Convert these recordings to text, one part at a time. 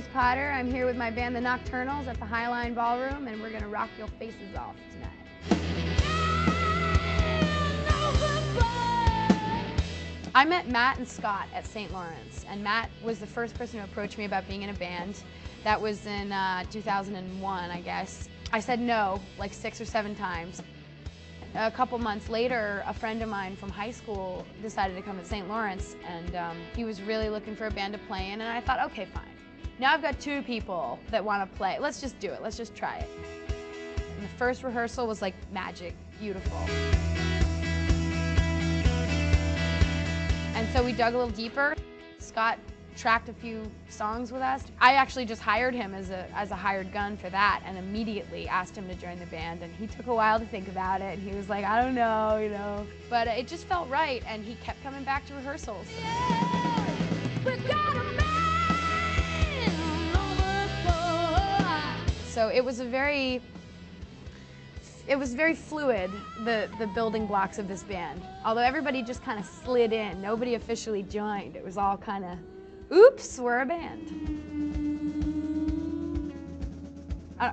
Grace Potter. I'm here with my band, the Nocturnals, at the Highline Ballroom, and we're gonna rock your faces off tonight. I met Matt and Scott at St. Lawrence, and Matt was the first person to approach me about being in a band. That was in 2001, I guess. I said no like 6 or 7 times. A couple months later, a friend of mine from high school decided to come to St. Lawrence, and he was really looking for a band to play in, and I thought, okay, fine. Now I've got 2 people that want to play. Let's just do it. Let's just try it. And the first rehearsal was like magic, beautiful. And so we dug a little deeper. Scott tracked a few songs with us. I actually just hired him as a hired gun for that, and immediately asked him to join the band, and he took a while to think about it, and he was like, I don't know, you know. But it just felt right, and he kept coming back to rehearsals. Yeah, we got a man on the floor. So it was very fluid, the building blocks of this band. Although everybody just kind of slid in, nobody officially joined. It was all kind of, oops, we're a band.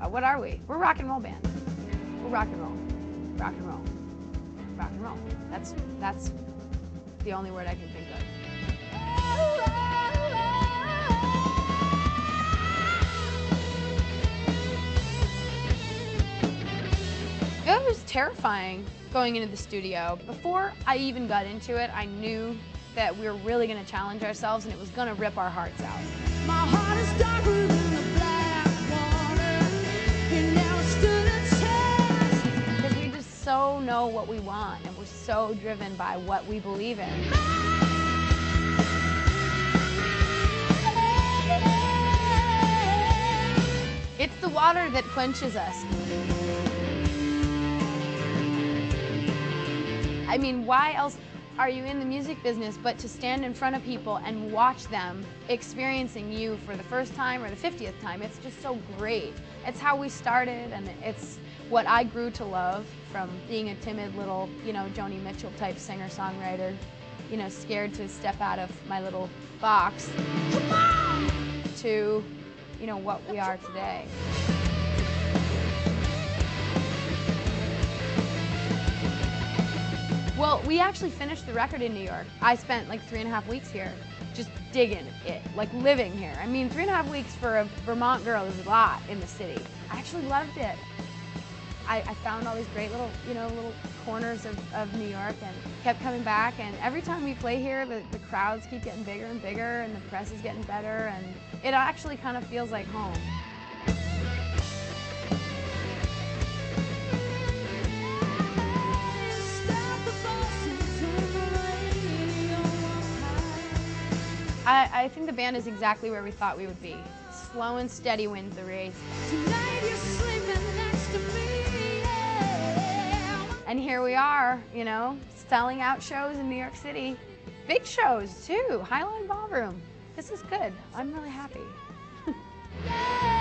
What are we? We're a rock and roll band. We're rock and roll. Rock and roll. Rock and roll. That's the only word I can think of. It was terrifying going into the studio. Before I even got into it, I knew that we were really going to challenge ourselves, and it was going to rip our hearts out. My heart is darker than the black water. It never stood a chance. Because we just so know what we want, and we're so driven by what we believe in. It's the water that quenches us. I mean, why else are you in the music business but to stand in front of people and watch them experiencing you for the first time or the 50th time? It's just so great. It's how we started, and it's what I grew to love from being a timid little, you know, Joni Mitchell type singer-songwriter, you know, scared to step out of my little box, to, you know, what we are today. Well, we actually finished the record in New York. I spent like 3.5 weeks here, just digging it, like living here. I mean, 3.5 weeks for a Vermont girl is a lot in the city. I actually loved it. I found all these great little, you know, little corners of New York, and kept coming back. And every time we play here, the crowds keep getting bigger and bigger, and the press is getting better, and it actually kind of feels like home. I think the band is exactly where we thought we would be. Slow and steady wins the race. Tonight you're sleeping next to me, yeah. And here we are, you know, selling out shows in New York City. Big shows too, Highline Ballroom. This is good. I'm really happy. Yeah.